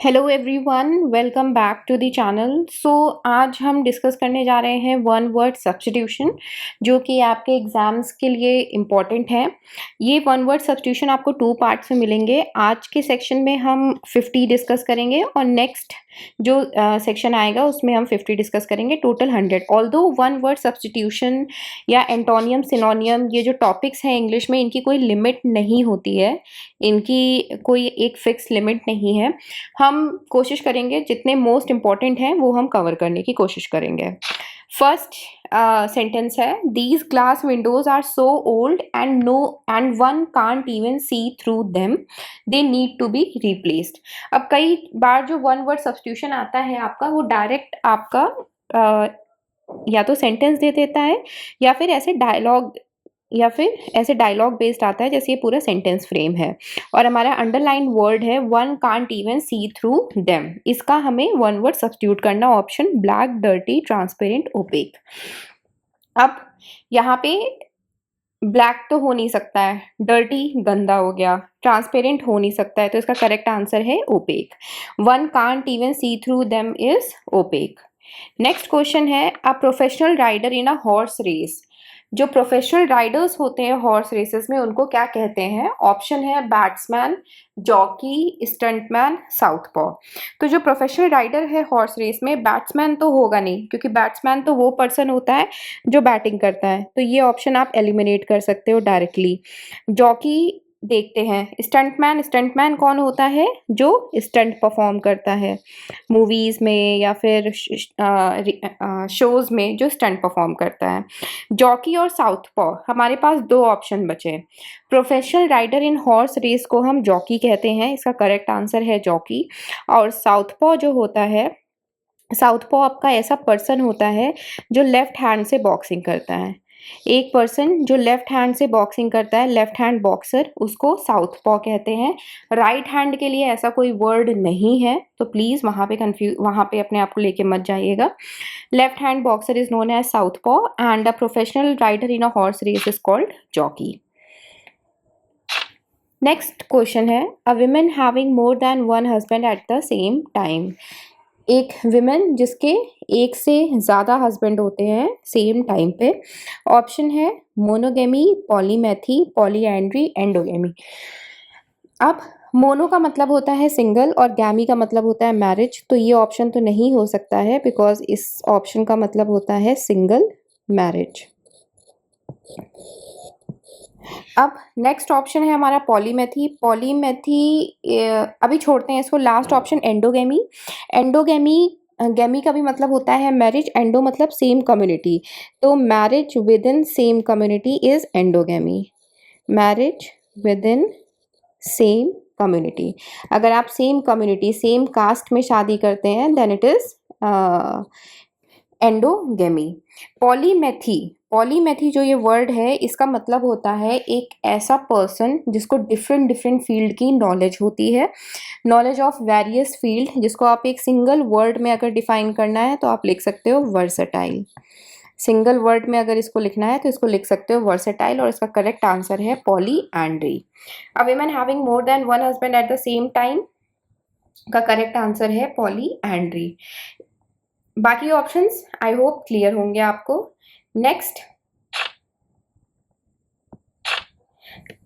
Hello everyone, welcome back to the channel. आज हम discuss करने जा रहे हैं वन वर्ड सब्स्टिट्यूशन, जो कि आपके एग्जाम्स के लिए इम्पॉर्टेंट है। ये वन वर्ड सब्स्टिट्यूशन आपको टू पार्ट्स में मिलेंगे। आज के सेक्शन में हम 50 डिस्कस करेंगे और नेक्स्ट जो सेक्शन आएगा उसमें हम 50 डिस्कस करेंगे, total 100। Although one word substitution या एंटोनियम सिनोनियम, ये जो टॉपिक्स हैं इंग्लिश में, इनकी कोई लिमिट नहीं होती है, इनकी कोई एक फिक्स लिमिट नहीं है। हम कोशिश करेंगे जितने मोस्ट इम्पॉर्टेंट हैं वो हम कवर करने की कोशिश करेंगे। फर्स्ट सेंटेंस है, these glass windows are so old and one can't even see through them, they need to be replaced. अब कई बार जो वन वर्ड सब्स्टिट्यूशन आता है आपका, वो डायरेक्ट आपका या तो सेंटेंस दे देता है या फिर ऐसे डायलॉग बेस्ड आता है, जैसे ये पूरा सेंटेंस फ्रेम है और हमारा अंडरलाइन वर्ड है one can't even see through them. इसका हमें वन वर्ड सब्स्टिट्यूट करना, option black, dirty, transparent, opaque. अब यहाँ पे ब्लैक तो हो नहीं सकता है, डर्टी गंदा हो गया, ट्रांसपेरेंट हो नहीं सकता है, तो इसका करेक्ट आंसर है opaque. One can't even see through them is opaque. Next question है, a professional rider in a horse race. जो प्रोफेशनल राइडर्स होते हैं हॉर्स रेसेस में, उनको क्या कहते हैं? ऑप्शन है बैट्समैन, जॉकी, स्टंटमैन, साउथपॉ। तो जो प्रोफेशनल राइडर है हॉर्स रेस में, बैट्समैन तो होगा नहीं, क्योंकि बैट्समैन तो वो पर्सन होता है जो बैटिंग करता है, तो ये ऑप्शन आप एलिमिनेट कर सकते हो डायरेक्टली। जॉकी देखते हैं, स्टंटमैन कौन होता है? जो स्टंट परफॉर्म करता है मूवीज में या फिर शोज में, जो स्टंट परफॉर्म करता है। जॉकी और साउथपॉ, हमारे पास दो ऑप्शन बचे। Professional rider in horse race को हम जॉकी कहते हैं, इसका करेक्ट आंसर है जॉकी। और साउथपॉ जो होता है, साउथपॉ आपका ऐसा पर्सन होता है जो लेफ्ट हैंड से बॉक्सिंग करता है। एक पर्सन जो लेफ्ट हैंड से बॉक्सिंग करता है, लेफ्ट हैंड बॉक्सर, उसको साउथपॉ कहते हैं। राइट हैंड के लिए ऐसा कोई वर्ड नहीं है, तो प्लीज़ वहाँ पे अपने आप को लेके मत जाइएगा। Left hand boxer is known as southpaw and a professional rider in a horse race is called jockey. Next question है, a women having more than one husband at the same time. एक women जिसके एक से ज़्यादा husband होते हैं same time पे। Option है मोनोगेमी, पॉलीमैथी, पॉलीएंड्री, एंडोगेमी। अब मोनो का मतलब होता है सिंगल और गैमी का मतलब होता है मैरिज, तो ये ऑप्शन तो नहीं हो सकता है, बिकॉज इस ऑप्शन का मतलब होता है सिंगल मैरिज। अब नेक्स्ट ऑप्शन है हमारा पॉलीमैथी। अभी छोड़ते हैं इसको, लास्ट ऑप्शन एंडोगेमी। एंडोगेमी, गैमी का भी मतलब होता है मैरिज, एंडो मतलब सेम कम्युनिटी, तो marriage with in same community is endogamy. Marriage with in same community, अगर आप सेम कम्युनिटी, सेम कास्ट में शादी करते हैं, देन इट इज एंडोगेमी। पॉलीमैथी, पॉलीमैथी जो ये वर्ड है, इसका मतलब होता है एक ऐसा पर्सन जिसको डिफरेंट डिफरेंट फील्ड की नॉलेज होती है, नॉलेज ऑफ वेरियस फील्ड, जिसको आप एक सिंगल वर्ड में अगर डिफाइन करना है तो आप लिख सकते हो वर्सेटाइल। सिंगल वर्ड में अगर इसको लिखना है तो इसको लिख सकते हो वर्सेटाइल, और इसका करेक्ट आंसर है polyandry. A women having more than one husband at the same time का करेक्ट आंसर है पॉलीएंड्री। बाकी ऑप्शंस आई होप क्लियर होंगे आपको। Next,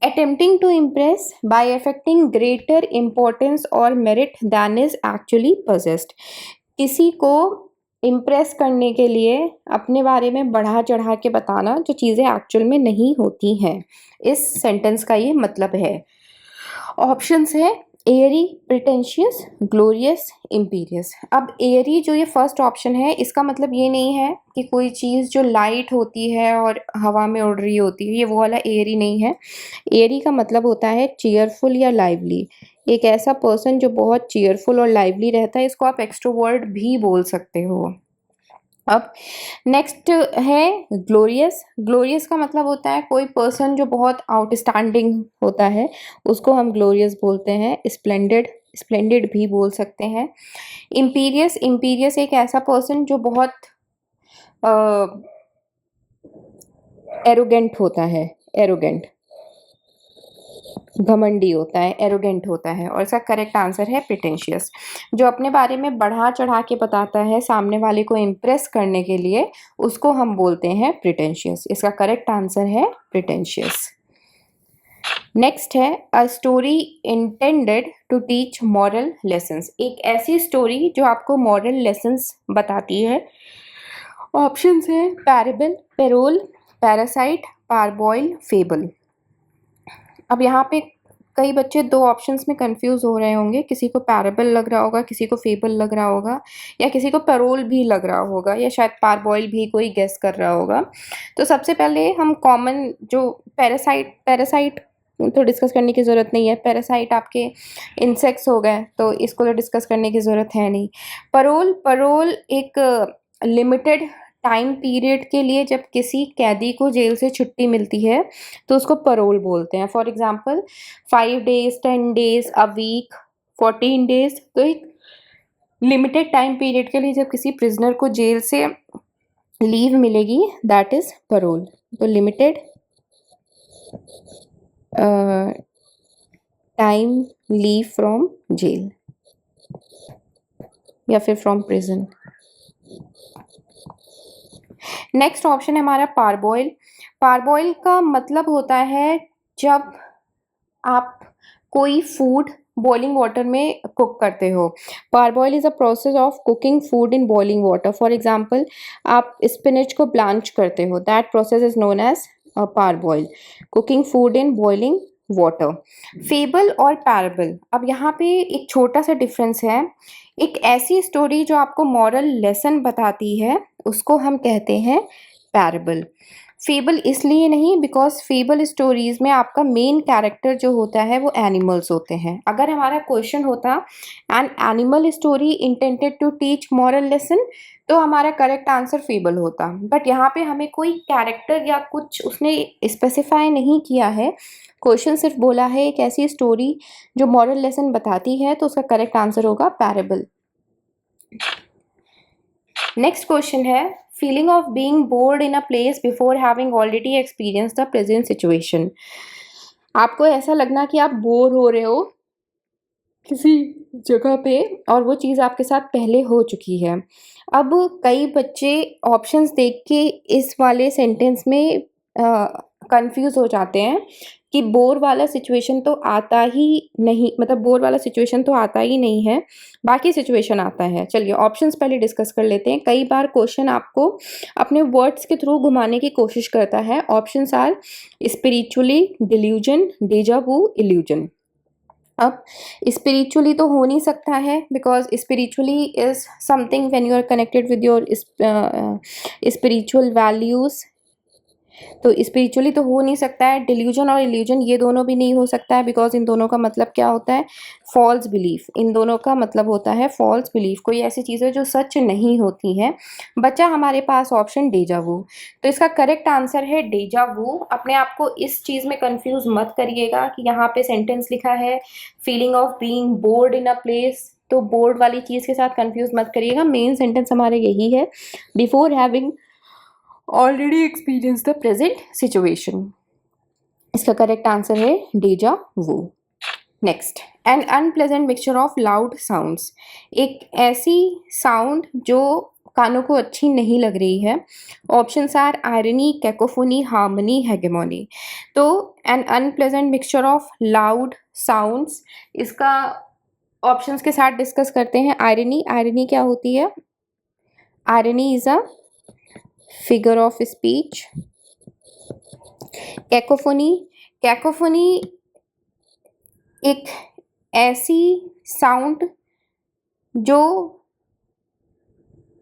attempting to impress by affecting greater importance or merit than is actually possessed। किसी को impress करने के लिए अपने बारे में बढ़ा चढ़ा के बताना, जो चीज़ें एक्चुअल में नहीं होती हैं, इस सेंटेंस का ये मतलब है। ऑप्शंस है एयरी, प्रिटेंशियस, ग्लोरियस, इम्पीरियस। अब एयरी जो ये फर्स्ट ऑप्शन है, इसका मतलब ये नहीं है कि कोई चीज़ जो लाइट होती है और हवा में उड़ रही होती है, ये वो वाला एयरी नहीं है। एयरी का मतलब होता है चीयरफुल या लाइवली। एक ऐसा पर्सन जो बहुत चीयरफुल और लाइवली रहता है, इसको आप एक्सट्रोवर्ट भी बोल सकते हो। अब नेक्स्ट है ग्लोरियस। ग्लोरियस का मतलब होता है कोई पर्सन जो बहुत आउटस्टैंडिंग होता है, उसको हम ग्लोरियस बोलते हैं। स्प्लेंडेड, स्प्लेंडेड भी बोल सकते हैं। इम्पीरियस, इम्पीरियस एक ऐसा पर्सन जो बहुत एरोगेंट होता है, एरोगेंट। घमंडी होता है, एरोगेंट होता है। और इसका करेक्ट आंसर है प्रिटेंशियस। जो अपने बारे में बढ़ा चढ़ा के बताता है सामने वाले को इम्प्रेस करने के लिए, उसको हम बोलते हैं प्रिटेंशियस। इसका करेक्ट आंसर है प्रिटेंशियस। नेक्स्ट है a story intended to teach moral lessons. एक ऐसी स्टोरी जो आपको मॉरल लेसन्स बताती है। ऑप्शंस है पैरेबल, पेरोल, पैरासाइट, पारबॉइल, फेबल। अब यहाँ पे कई बच्चे दो ऑप्शंस में कंफ्यूज हो रहे होंगे, किसी को पैरेबल लग रहा होगा, किसी को फेबल लग रहा होगा, या किसी को पेरोल भी लग रहा होगा, या शायद पारबॉइल भी कोई गेस कर रहा होगा। तो सबसे पहले हम कॉमन जो पैरासाइट तो डिस्कस करने की ज़रूरत नहीं है। पैरासाइट आपके इंसेक्ट्स हो गए, तो इसको तो डिस्कस करने की ज़रूरत है नहीं। परोल एक लिमिटेड टाइम पीरियड के लिए जब किसी कैदी को जेल से छुट्टी मिलती है तो उसको परोल बोलते हैं। For example 5 days, 10 days, a week, 14 days. तो एक लिमिटेड टाइम पीरियड के लिए जब किसी प्रिजनर को जेल से लीव मिलेगी, दैट इज परोल। तो limited time leave from jail या फिर फ्रॉम प्रिजन। नेक्स्ट ऑप्शन है हमारा पारबॉइल। पारबॉइल का मतलब होता है जब आप कोई फूड बॉइलिंग वाटर में कुक करते हो। Parboil is a process of cooking food in boiling water. For example आप स्पिनच को ब्लांच करते हो, that process is known as parboil. Cooking food in boiling water. Fable और पैरेबल, अब यहाँ पे एक छोटा सा डिफरेंस है। एक ऐसी स्टोरी जो आपको मॉरल लेसन बताती है उसको हम कहते हैं पैरेबल। फेबल इसलिए नहीं बिकॉज फेबल स्टोरीज में आपका मेन कैरेक्टर जो होता है वो एनिमल्स होते हैं। अगर हमारा क्वेश्चन होता an animal story intended to teach moral lesson, तो हमारा करेक्ट आंसर फेबल होता। बट यहाँ पे हमें कोई कैरेक्टर या कुछ उसने स्पेसिफाई नहीं किया है, क्वेश्चन सिर्फ बोला है एक ऐसी स्टोरी जो मॉरल लेसन बताती है, तो उसका करेक्ट आंसर होगा पैरेबल। नेक्स्ट क्वेश्चन है feeling of being board in a place before having already experience the present situation. आपको ऐसा लगना कि आप बोर हो रहे हो किसी जगह पे और वो चीज़ आपके साथ पहले हो चुकी है। अब कई बच्चे ऑप्शंस देख के इस वाले सेंटेंस में कंफ्यूज हो जाते हैं कि बोर वाला सिचुएशन तो आता ही नहीं, मतलब बोर वाला सिचुएशन तो आता ही नहीं है, बाकी सिचुएशन आता है। चलिए ऑप्शंस पहले डिस्कस कर लेते हैं। कई बार क्वेश्चन आपको अपने वर्ड्स के थ्रू घुमाने की कोशिश करता है। Options are spiritually, delusion, deja vu, illusion. अब स्पिरिचुअली तो हो नहीं सकता है because spiritually is something when you are connected with your spiritual values. तो स्पिरिचुअली तो हो नहीं सकता है। डिल्यूजन और इल्यूजन ये दोनों भी नहीं हो सकता है बिकॉज इन दोनों का मतलब क्या होता है, फॉल्स बिलीफ। इन दोनों का मतलब होता है फॉल्स बिलीफ, कोई ऐसी चीज़ें जो सच नहीं होती हैं। बचा हमारे पास ऑप्शन डेजा वू। तो इसका करेक्ट आंसर है डेजा वू। अपने आप को इस चीज़ में कंफ्यूज मत करिएगा कि यहाँ पे सेंटेंस लिखा है feeling of being board in a place, तो बोर्ड वाली चीज़ के साथ कंफ्यूज मत करिएगा। मेन सेंटेंस हमारे यही है before having already experience the present situation. इसका करेक्ट आंसर है deja vu. Next, an unpleasant mixture of loud sounds. एक ऐसी साउंड जो कानों को अच्छी नहीं लग रही है। Options are irony, cacophony, harmony, hegemony. तो an unpleasant mixture of loud sounds, इसका ऑप्शंस के साथ डिस्कस करते हैं। आयरनी, आयरनी क्या होती है? Irony is a figure of speech. Cacophony, cacophony एक ऐसी साउंड जो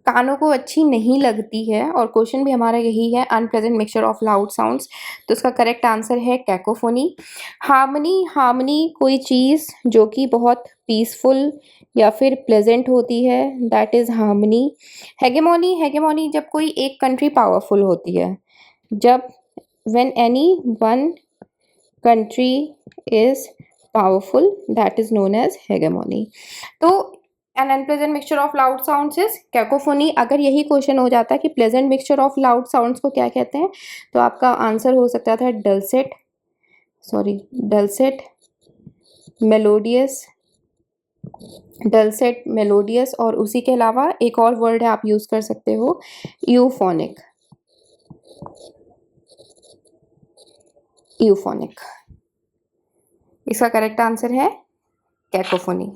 कानों को अच्छी नहीं लगती है, और क्वेश्चन भी हमारा यही है unpleasant mixture of loud sounds, तो इसका करेक्ट आंसर है कैकोफोनी। हार्मनी, हार्मनी कोई चीज़ जो कि बहुत पीसफुल या फिर प्लेजेंट होती है, दैट इज़ हार्मनी। हेगेमोनी, हेगेमोनी जब कोई एक कंट्री पावरफुल होती है, जब when any one country is powerful, that is known as hegemony. तो an unpleasant mixture of loud sounds is cacophony। अगर यही क्वेश्चन हो जाता कि pleasant mixture of loud sounds को क्या कहते हैं, तो आपका आंसर हो सकता था dulcet, सॉरी, डलसेट, मेलोडियस, डलसेट, मेलोडियस, और उसी के अलावा एक और वर्ड है आप यूज़ कर सकते हो, यूफोनिक, यूफोनिक। इसका करेक्ट आंसर है cacophony.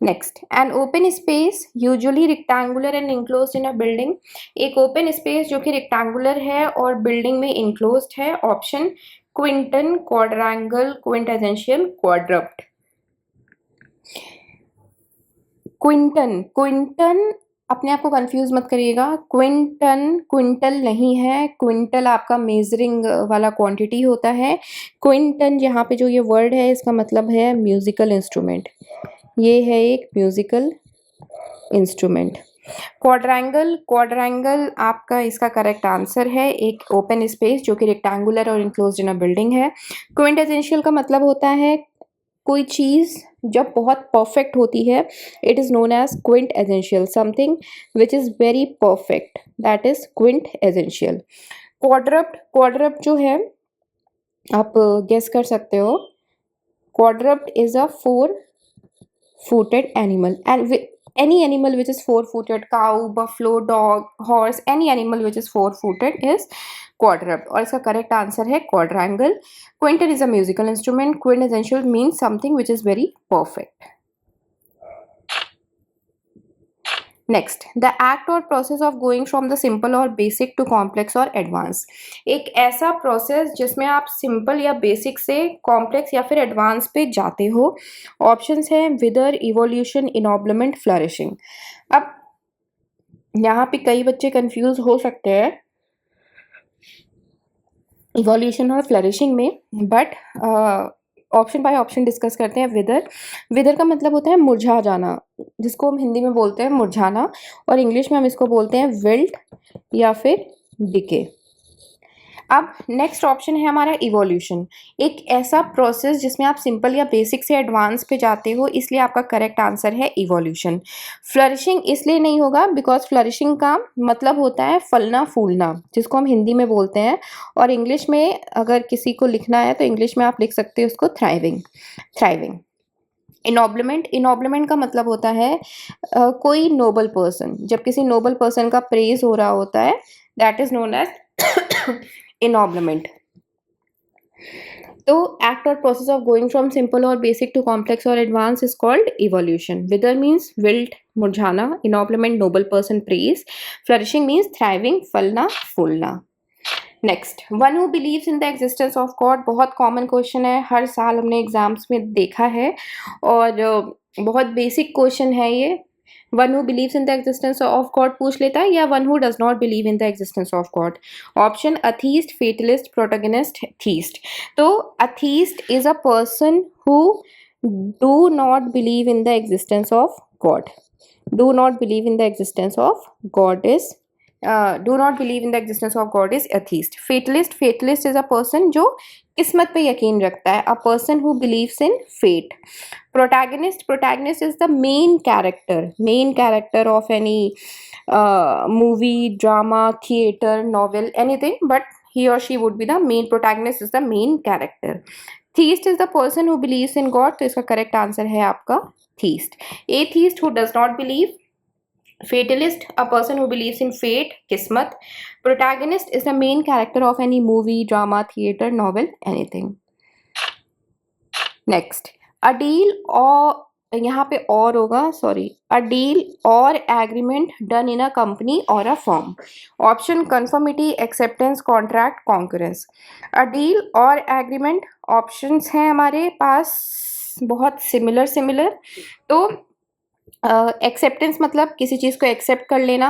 Next, an open space usually rectangular and enclosed in a building. एक ओपन स्पेस जो कि रेक्टेंगुलर है और बिल्डिंग में इनक्लोज्ड है। Option quintain, quadrangle, quintessential, quadruped. Quintain, quintain अपने आप को कंफ्यूज मत करिएगा। क्विंटन क्विंटल नहीं है, क्विंटल आपका मेजरिंग वाला क्वांटिटी होता है। क्विंटन यहाँ पे जो ये वर्ड है इसका मतलब है म्यूजिकल इंस्ट्रूमेंट, ये है एक म्यूजिकल इंस्ट्रूमेंट। क्वाड्रेंगल, क्वाड्रेंगल आपका इसका करेक्ट आंसर है, एक ओपन स्पेस जो कि रेक्टेंगुलर और इनक्लोज्ड इन अ बिल्डिंग है। क्विंटेसेंशियल का मतलब होता है कोई चीज़ जब बहुत परफेक्ट होती है, it is known as quintessential, something which is very perfect, that is quintessential. Quadruped, quadruped जो है आप गेस कर सकते हो, quadruped is a 4-footed animal, and any animal which is 4-footed, cow, buffalo, dog, horse, any animal which is 4-footed is quadruped। और इसका correct answer है quadrangle। Quintet is a musical instrument। Quintessential means something which is very perfect। Next, the act or process of going from the simple or basic to complex or advance. एक ऐसा process जिसमें आप simple या basic से complex या फिर advance पे जाते हो। ऑप्शंस हैं विदर, इवोल्यूशन, इनॉब्लिमेंट, फ्लरिशिंग। अब यहाँ पे कई बच्चे कंफ्यूज हो सकते हैं इवोल्यूशन और फ्लरिशिंग में, but option by option discuss करते हैं। विदर, विदर का मतलब होता है मुरझा जाना, जिसको हम हिंदी में बोलते हैं मुरझाना, और इंग्लिश में हम इसको बोलते हैं विल्ट या फिर डिके। अब नेक्स्ट ऑप्शन है हमारा इवोल्यूशन, एक ऐसा प्रोसेस जिसमें आप सिंपल या बेसिक से एडवांस पे जाते हो, इसलिए आपका करेक्ट आंसर है इवोल्यूशन। फ्लरिशिंग इसलिए नहीं होगा बिकॉज फ्लरिशिंग का मतलब होता है फलना फूलना, जिसको हम हिंदी में बोलते हैं, और इंग्लिश में अगर किसी को लिखना है तो इंग्लिश में आप लिख सकते हो उसको थ्राइविंग, थ्राइविंग। इनॉब्लिमेंट, इनॉब्लिमेंट का मतलब होता है कोई नोबल पर्सन, जब किसी नोबल पर्सन का प्रेज हो रहा होता है, that is known as ennoblement. तो act or process of going from simple or basic to complex or advance is called evolution. Wither means wilt, मुरझाना, ennoblement, noble person, praise, flourishing means thriving, फलना फूलना। Next, one who believes in the existence of God, बहुत common question है, हर साल हमने exams में देखा है और बहुत बेसिक क्वेश्चन है ये। One who believes in the existence of God पूछ लेता है, या one who does not believe in the existence of God. Option atheist, fatalist, protagonist, theist. तो atheist is a person who do not believe in the existence of God, do not believe in the existence of God is do not believe in the existence of God is atheist। Fatalist, fatalist is a person जो किस्मत पे यकीन रखता है, a person who believes in fate। Protagonist, protagonist is the main character of any movie, drama, theater, novel, anything, but he or she would be the main protagonist, is the main character। Theist is the person who believes in God, तो इसका correct answer है आपका theist। Atheist who does not believe। Fatalist, a person who believes in fate, kismat। Protagonist is the main character of any movie, drama, theater, novel, anything। Next, a deal or, यहाँ पे और होगा, sorry, a deal or agreement done in a company or a firm। Option conformity, acceptance, contract, concurrence। A deal or agreement options हैं हमारे पास बहुत similar. तो acceptance मतलब किसी चीज़ को एक्सेप्ट कर लेना,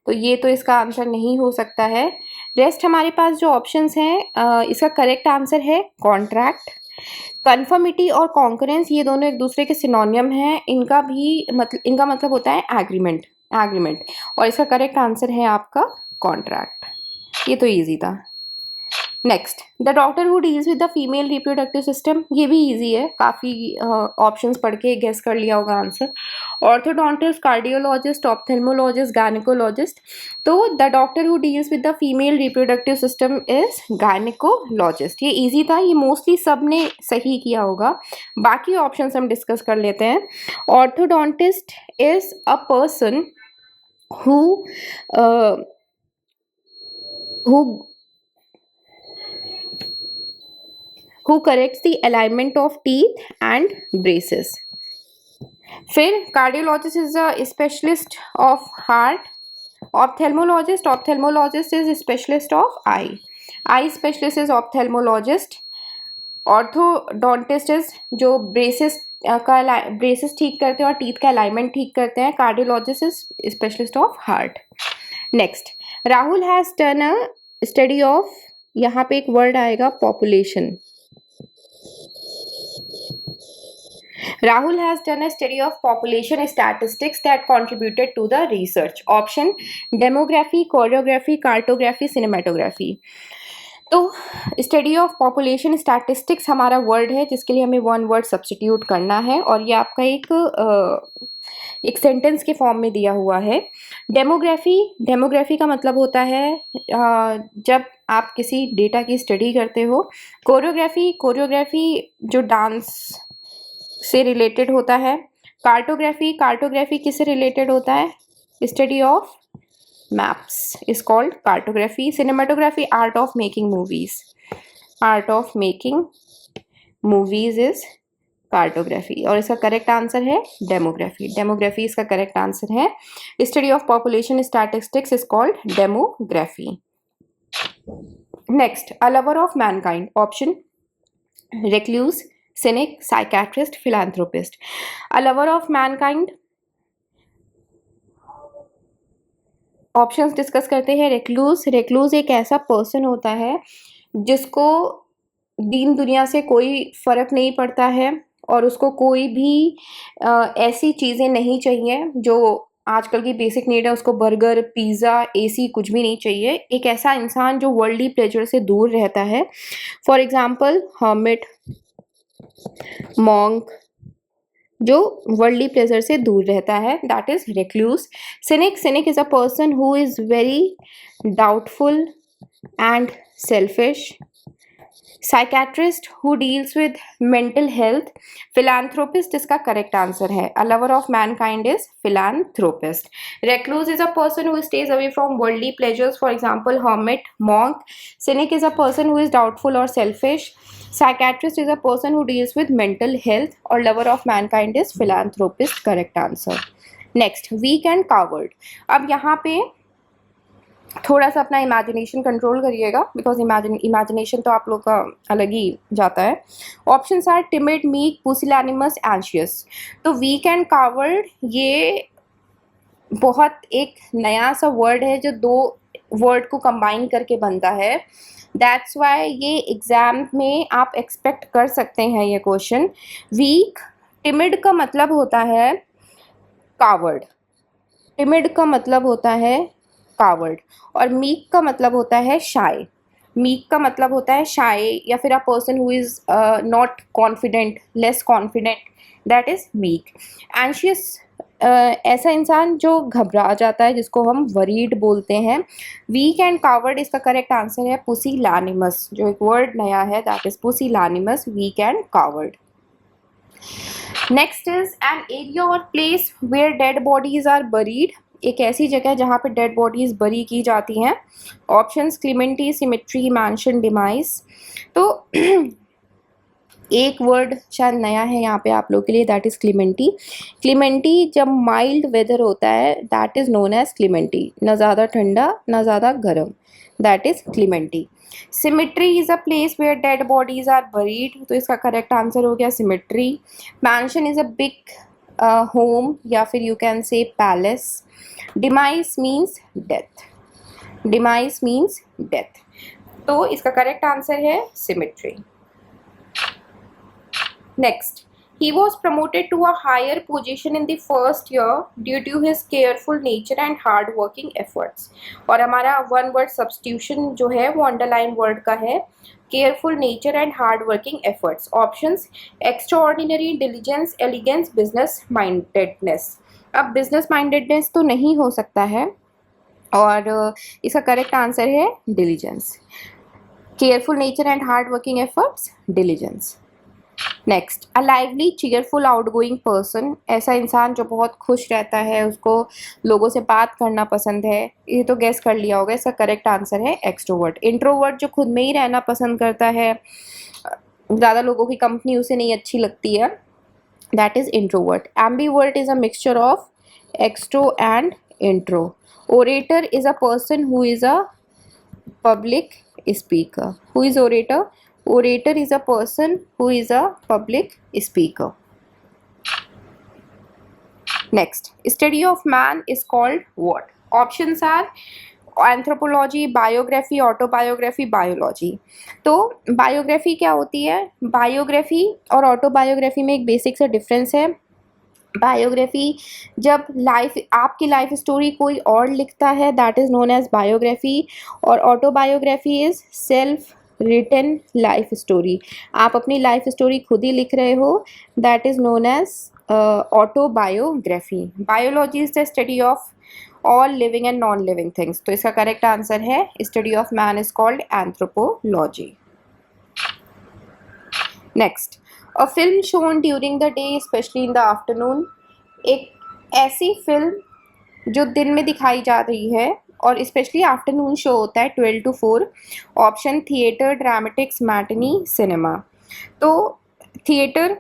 तो ये तो इसका आंसर नहीं हो सकता है। रेस्ट हमारे पास जो ऑप्शंस हैं इसका करेक्ट आंसर है कॉन्ट्रैक्ट। कन्फर्मिटी और कॉन्करेंस ये दोनों एक दूसरे के सिनोनियम हैं, इनका मतलब होता है एग्रीमेंट, और इसका करेक्ट आंसर है आपका कॉन्ट्रैक्ट। ये तो ईजी था। Next, the doctor who deals with the female reproductive system, ये भी इजी है, काफ़ी ऑप्शंस पढ़ के गेस कर लिया होगा answer. Orthodontist, cardiologist, ophthalmologist, gynaecologist. तो the doctor who deals with the female reproductive system is gynaecologist. ये इजी था, ये मोस्टली सब ने सही किया होगा। बाकी ऑप्शंस हम डिस्कस कर लेते हैं। Orthodontist is a person who uh, who who corrects the alignment of teeth and braces। फिर cardiologist is a specialist of heart. Ophthalmologist is specialist of eye specialist is ophthalmologist. Orthodontist is जो braces ठीक करते हैं और teeth का alignment ठीक करते हैं। Cardiologist is specialist of heart. Next, Rahul has done a study of, यहाँ पे एक वर्ड आएगा population. Rahul has done a study of population statistics that contributed to the research। Option demography, choreography, cartography, cinematography। तो study of population statistics हमारा word है जिसके लिए हमें वन वर्ड सब्स्टिट्यूट करना है और ये आपका एक सेंटेंस के फॉर्म में दिया हुआ है। डेमोग्राफी का मतलब होता है जब आप किसी डेटा की स्टडी करते हो। कोरियोग्राफी जो डांस से रिलेटेड होता है। कार्टोग्राफी किससे रिलेटेड होता है? Study of maps is called cartography. Cinematography art of making movies is cartography. और इसका करेक्ट आंसर है डेमोग्राफी इसका करेक्ट आंसर है। Study of population statistics is called demography. Next, a lover of Mankind. Option recluse, cynic, psychiatrist, philanthropist। A lover of mankind, options discuss करते हैं। Recluse एक ऐसा person होता है जिसको दीन दुनिया से कोई फर्क नहीं पड़ता है और उसको कोई भी ऐसी चीज़ें नहीं चाहिए जो आजकल की बेसिक नीड है। उसको बर्गर, पिज़्ज़ा, एसी कुछ भी नहीं चाहिए। एक ऐसा इंसान जो वर्ल्डली प्लेजर से दूर रहता है। फॉर एग्जाम्पल हर्मिट, मॉन्क, जो वर्ल्डली प्लेजर से दूर रहता है, that is recluse. Scenic is a person who is very doubtful and selfish. Psychiatrist who deals with mental health. Philanthropist इसका करेक्ट आंसर है। A lover of Mankind is philanthropist. Recluse is a person who stays away from worldly pleasures, for example hermit, monk. Scenic is a person who is doubtful or selfish। Psychiatrist is a person who deals with mental health। और lover of mankind is philanthropist, correct answer। Next, weak and coward। अब यहाँ पे थोड़ा सा अपना imagination control करिएगा because imagination तो आप लोग का अलग ही जाता है। Options are timid, meek, pusillanimous, anxious. तो वीक एंड कावर्ड ये बहुत एक नया सा वर्ड है जो दो वर्ड को कंबाइन करके बनता है। दैट्स वाई ये एग्जाम में आप एक्सपेक्ट कर सकते हैं ये क्वेश्चन। वीक, टिमिड का मतलब होता है कावर्ड, कावर्ड। और मीक का मतलब होता है शाय। या फिर अ person who is not confident, less confident, that is weak. Anxious ऐसा इंसान जो घबरा जाता है जिसको हम वरीड बोलते हैं। वीक एंड कावर्ड इसका करेक्ट आंसर है पुसिलैनिमस, जो एक वर्ड नया है, that is pusillanimous, weak and coward. Next is an area or place where dead bodies are buried. एक ऐसी जगह जहाँ पे डेड बॉडीज बरी की जाती हैं। Options clemency, cemetery, mansion, demise. तो एक वर्ड शायद नया है यहाँ पे आप लोग के लिए, दैट इज क्लीमेंटी जब माइल्ड वेदर होता है that is known as clemency, ना ज़्यादा ठंडा ना ज़्यादा गर्म, that is clemency. Cemetery is a place where dead bodies are buried, तो इसका करेक्ट आंसर हो गया cemetery. Mansion is a big home या फिर you can say palace. Demise means death, तो इसका करेक्ट आंसर है cemetery. Next, He was promoted to a higher position in the first year due to his careful nature and hard working efforts. और हमारा one word substitution जो है वो underline word का है, careful nature and hard working efforts. Options extraordinary, diligence, elegance, business mindedness. अब business mindedness तो नहीं हो सकता है और इसका करेक्ट आंसर है diligence. Careful nature and hard working efforts, diligence. Next, a lively cheerful outgoing person. ऐसा इंसान जो बहुत खुश रहता है, उसको लोगों से बात करना पसंद है. ये तो गेस कर लिया होगा, इसका करेक्ट आंसर है एक्सट्रोवर्ट. इंट्रोवर्ट जो खुद में ही रहना पसंद करता है, ज़्यादा लोगों की कंपनी उसे नहीं अच्छी लगती है, that is introvert. Ambivert is a mixture of extero and intro. Orator is a person who is a public speaker. Who is orator? Orator is a person who is a public speaker. Next, study of man is called what? Options are anthropology, biography, autobiography, biology. तो biography क्या होती है? Biography और autobiography में एक basic सा difference है. Biography जब आपकी लाइफ स्टोरी कोई और लिखता है, that is known as biography. और autobiography is self written life story. आप अपनी लाइफ स्टोरी खुद ही लिख रहे हो, that is known as autobiography. Biology is the study of all living and non living things. तो इसका करेक्ट आंसर है study of man is called anthropology. Next, a film shown during the day specially in the afternoon. एक ऐसी film जो दिन में दिखाई जा रही है और स्पेशली आफ्टरनून शो होता है 12 to 4. Option theatre, dramatics, matinee, cinema. तो थिएटर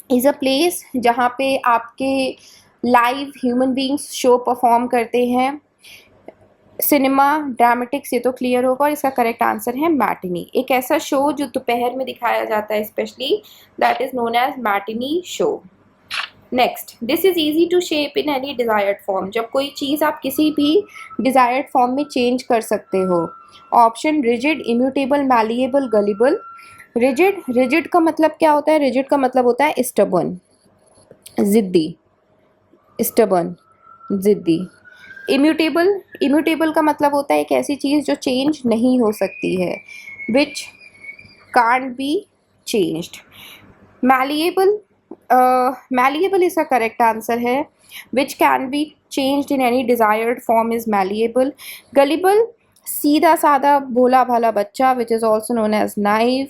इज़ अ प्लेस जहाँ पे आपके live human beings show perform करते हैं. सिनेमा, ड्रामेटिक्स, ये तो क्लियर होगा और इसका करेक्ट आंसर है मैटिनी. एक ऐसा शो जो दोपहर में दिखाया जाता है specially, that is known as matinee show. Next, this is easy to shape in any desired form. जब कोई चीज़ आप किसी भी डिजायर्ड फॉर्म में चेंज कर सकते हो. Option rigid, immutable, malleable, gullible. Rigid, rigid का मतलब क्या होता है? रिजिड का मतलब होता है स्टबर्न, जिद्दी, स्टबर्न, जिद्दी. इम्यूटेबल, इम्यूटेबल का मतलब होता है एक ऐसी चीज़ जो चेंज नहीं हो सकती है, which can't be changed. Malleable, malleable इसका करेक्ट आंसर है, which can be changed in any desired form is malleable. Gullible, सीधा साधा भोला भाला बच्चा, which is also known as naive,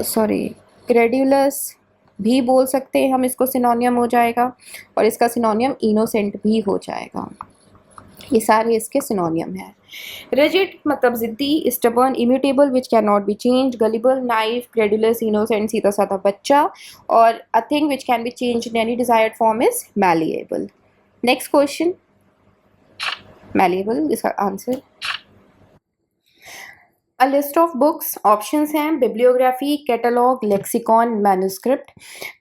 sorry, credulous भी बोल सकते हैं हम, इसको सिनोनियम हो जाएगा. और इसका सिनोनियम इनोसेंट भी हो जाएगा. ये सारे इसके सिनोनियम हैं. रिजिड मतलब जिद्दी, stubborn, immutable which can not be change, gullible, naive, credulous, innocent सीधा साधा बच्चा, और a thing which can be change in any desired form is malleable. Next question, malleable इसका answer. A list of books, options हैं bibliography, catalogue, lexicon, manuscript.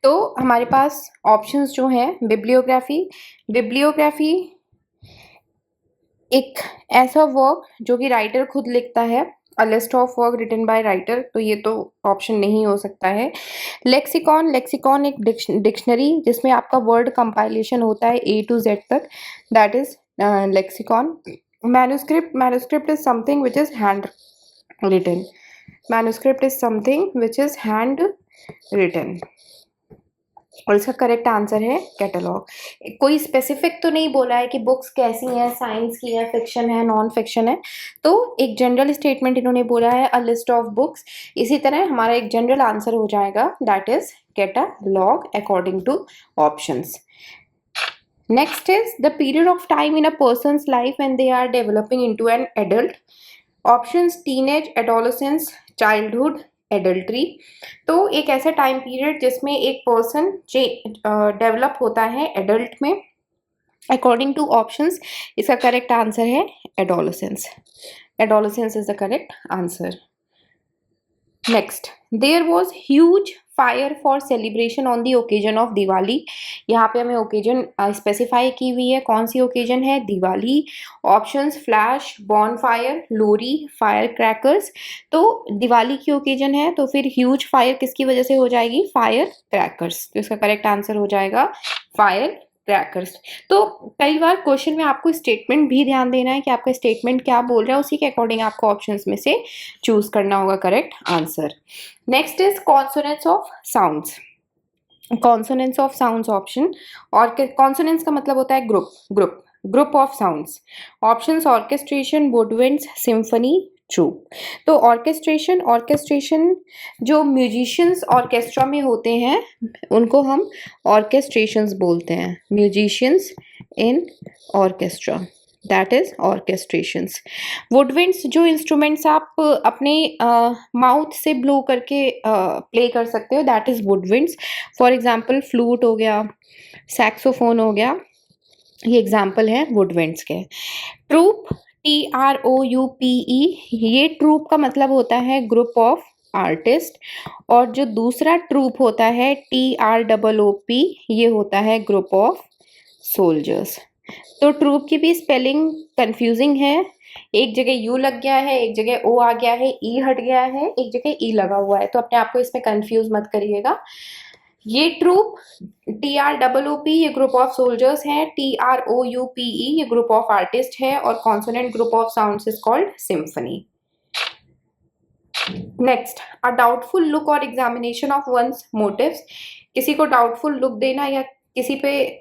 तो हमारे पास options जो हैं, बिब्लियोग्राफी. बिब्लियोग्राफी एक ऐसा वर्क जो कि राइटर खुद लिखता है. A list of work written by writer, तो ये तो ऑप्शन नहीं हो सकता है. लेक्सिकॉन, लेक्सिकॉन एक डिक्शनरी जिसमें आपका वर्ड कंपाइलेशन होता है A to Z तक, that is lexicon. Manuscript, manuscript is something which is hand written. Manuscript is something which is hand written. और इसका करेक्ट आंसर है कैटलॉग. कोई स्पेसिफिक तो नहीं बोला है कि बुक्स कैसी हैं, साइंस की है, फिक्शन है, नॉन फिक्शन है. तो एक जनरल स्टेटमेंट इन्होंने बोला है, अ लिस्ट ऑफ बुक्स. इसी तरह हमारा एक जनरल आंसर हो जाएगा, that is catalogue according to options. Next is the period of time in a person's life when they are developing into an adult. Options teenage, adolescence, childhood, adultery. तो एक ऐसा time period जिसमें एक person develop होता है adult में. According to options इसका correct answer है adolescence. Adolescence is the correct answer. Next, there was huge fire for celebration on the occasion of Diwali. यहाँ पे हमें ओकेजन स्पेसिफाई की हुई है, कौन सी ओकेजन है, दिवाली। ऑप्शंस फ्लैश, बॉन फायर, लोरी, फायर क्रैकर्स। तो दिवाली की ओकेजन है तो फिर ह्यूज फायर किसकी वजह से हो जाएगी, फायर क्रैकर्स। तो इसका करेक्ट आंसर हो जाएगा फायर क्रैकर्स। तो कई बार क्वेश्चन में आपको स्टेटमेंट भी ध्यान देना है कि आपका स्टेटमेंट क्या बोल रहा है, उसी के अकॉर्डिंग आपको ऑप्शंस में से चूज करना होगा correct answer. Next is consonants of sounds. Consonants of sounds option, और कॉन्सोनेंट्स का मतलब होता है group of sounds. Options orchestration, woodwinds, symphony, troupe. तो ऑर्केस्ट्रेशन जो म्यूजिशियंस ऑर्केस्ट्रा में होते हैं उनको हम ऑर्केस्ट्रेशंस बोलते हैं, musicians in orchestra, that is orchestrations. Woodwinds जो इंस्ट्रूमेंट्स आप अपने माउथ से ब्लो करके प्ले कर सकते हो, that is woodwinds. For example flute हो गया, सैक्सोफोन हो गया, ये एग्जाम्पल है वुडविंड्स के। ट्रूप, TROUPE, ये ट्रूप का मतलब होता है ग्रुप ऑफ आर्टिस्ट। और जो दूसरा ट्रूप होता है TROOP, ये होता है ग्रुप ऑफ सोल्जर्स। तो ट्रूप की भी स्पेलिंग कंफ्यूजिंग है, एक जगह यू लग गया है, एक जगह ओ आ गया है, ई हट गया है, एक जगह ई लगा हुआ है, तो अपने आप को इसमें कंफ्यूज मत करिएगा। ये ट्रूप TROOP ये ग्रुप ऑफ सोल्जर्स है, TROUPE ये ग्रुप ऑफ आर्टिस्ट है, और consonant group of sounds is called symphony. Next, a doubtful look और एग्जामिनेशन ऑफ वंस मोटिव्स। किसी को डाउटफुल लुक देना या किसी पे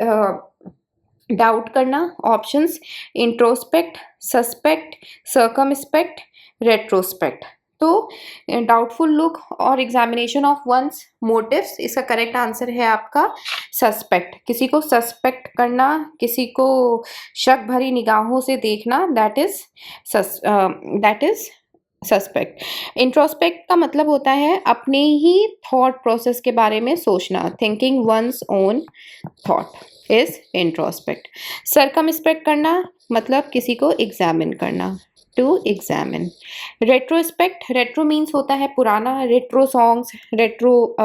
डाउट करना। Options introspect, suspect, circumspect, retrospect. तो डाउटफुल लुक और एग्जामिनेशन ऑफ वंस मोटिव्स, इसका करेक्ट आंसर है आपका सस्पेक्ट। किसी को सस्पेक्ट करना, किसी को शक भरी निगाहों से देखना, दैट इज सस्पेक्ट। इंट्रोस्पेक्ट का मतलब होता है अपने ही थॉट प्रोसेस के बारे में सोचना, thinking once own thought is introspect. Circumspect करना मतलब किसी को एग्जामिन करना, to examine. Retrospect, retro means होता है पुराना, रेट्रो सॉन्ग्स, रेट्रो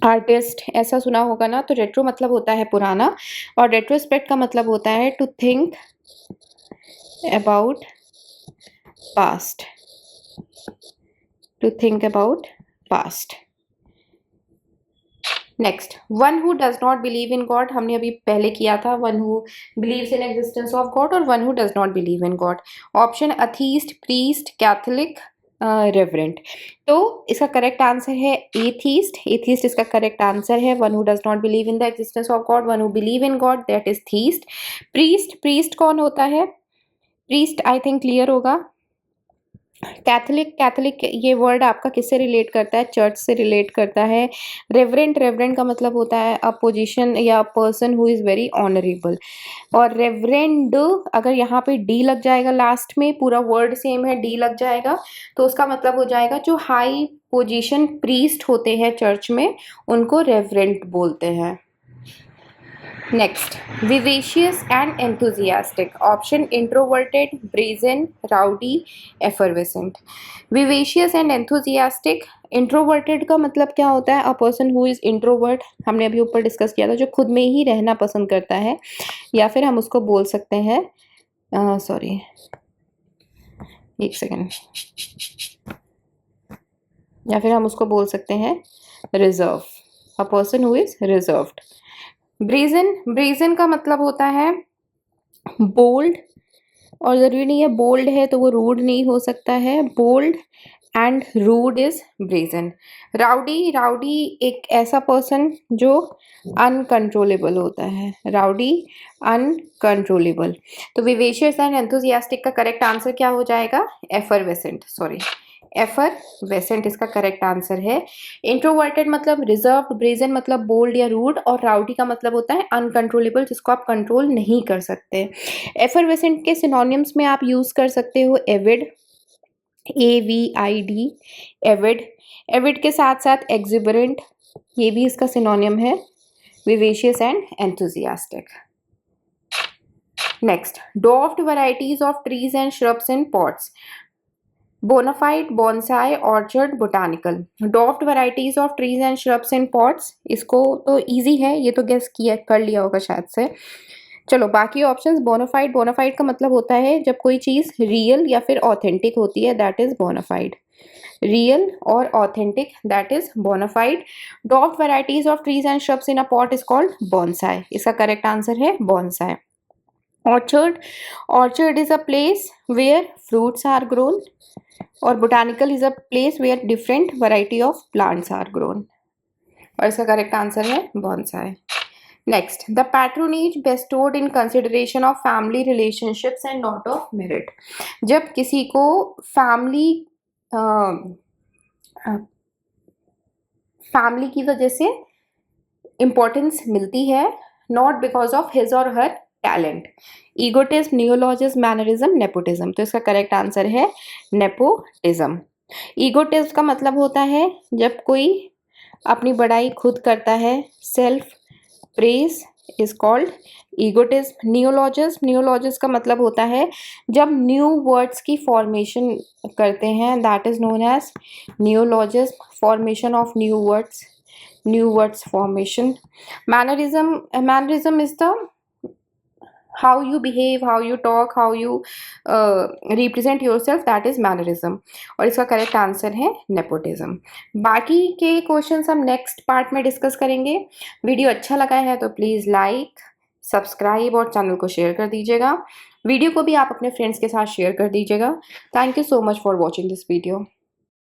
आर्टिस्ट ऐसा सुना होगा ना, तो रेट्रो मतलब होता है पुराना, और रेट्रोस्पेक्ट का मतलब होता है to think about past, to think about past. Next, one who does not believe in God, हमने अभी पहले किया था, one who believes in existence of God और one who does not believe in God. Option atheist, priest, Catholic, reverent. तो इसका correct answer है atheist. Atheist इसका करेक्ट आंसर है। One who does not believe in the existence of God, one who believe in God, that is theist. Priest कौन होता है, priest I think clear होगा। Catholic ये वर्ड आपका किससे रिलेट करता है, चर्च से रिलेट करता है। रेवरेंट का मतलब होता है अ पोजीशन या person who is very honourable. और रेवरेंड अगर यहाँ पे डी लग जाएगा लास्ट में, पूरा वर्ड सेम है, डी लग जाएगा, तो उसका मतलब हो जाएगा जो हाई पोजीशन प्रीस्ट होते हैं चर्च में उनको रेवरेंट बोलते हैं। Next, vivacious and enthusiastic. Option introverted, brazen, rowdy, effervescent. Vivacious and enthusiastic, introverted का मतलब क्या होता है, a person who is introvert, हमने अभी ऊपर डिस्कस किया था, जो खुद में ही रहना पसंद करता है, या फिर हम उसको बोल सकते हैं सॉरी एक सेकेंड, या फिर हम उसको बोल सकते हैं reserve, a person who is reserved. Brazen का मतलब होता है बोल्ड, और ज़रूरी नहीं है बोल्ड है तो वो रूड नहीं हो सकता है, bold and rude is brazen. Rowdy एक ऐसा पर्सन जो अनकंट्रोलेबल होता है, राउडी अनकंट्रोलेबल। तो विवेशियस एंड एंथुजियास्टिक का करेक्ट आंसर क्या हो जाएगा, एफरवेसेंट, सॉरी एफरवेसेंट इसका करेक्ट आंसर है। इंट्रोवर्टेड मतलब रिजर्व्ड, ब्रेजन मतलब बोल्ड या रूड, और राउडी का मतलब होता है अनकंट्रोलेबल, जिसको आप कंट्रोल नहीं कर सकते। एफरवेसेंट के सिनोनिम्स में आप यूज कर सकते हो एविड, AVID, एविड के साथ साथ एक्सिबरेंट, ये भी इसका सिनोनिम है, vivacious and enthusiastic. Next, dwarfed varieties of trees and shrubs in pots. Bonafide, bonsai, orchard, botanical. Dwarfed varieties of trees and shrubs in pots, इसको तो इजी है, ये तो गेस किया कर लिया होगा शायद से। चलो बाकी ऑप्शंस। बोनाफाइड, बोनाफाइड का मतलब होता है जब कोई चीज़ रियल या फिर ऑथेंटिक होती है, दैट इज बोनाफाइड। रियल और authentic, that is bonafide. Dwarfed varieties of trees and shrubs in a pot is called bonsai. इसका करेक्ट आंसर है bonsai. Orchard, orchard is a place where fruits are grown, और botanical is a place where different variety of plants are grown, और इसका correct answer है bonsai. Next, the patronage bestowed in consideration of family relationships and not of merit. जब किसी को family की वजह से इम्पोर्टेंस मिलती है, not because of his or her talent. Egotism, neologism, mannerism, nepotism. तो इसका करेक्ट आंसर है नेपोटिज्म। ईगोटिज्म का मतलब होता है जब कोई अपनी बड़ाई खुद करता है, self praise is called egotism. Neologism, neologism का मतलब होता है जब न्यू वर्ड्स की फॉर्मेशन करते हैं, that is known as neologism. Formation of new words formation. Mannerism is the how you behave, how you talk, how you represent yourself, that is mannerism, और इसका करेक्ट आंसर है nepotism. बाकी के questions हम next part में discuss करेंगे। Video अच्छा लगा है तो प्लीज़ लाइक, सब्सक्राइब और चैनल को शेयर कर दीजिएगा। वीडियो को भी आप अपने फ्रेंड्स के साथ शेयर कर दीजिएगा। Thank you so much for watching this video.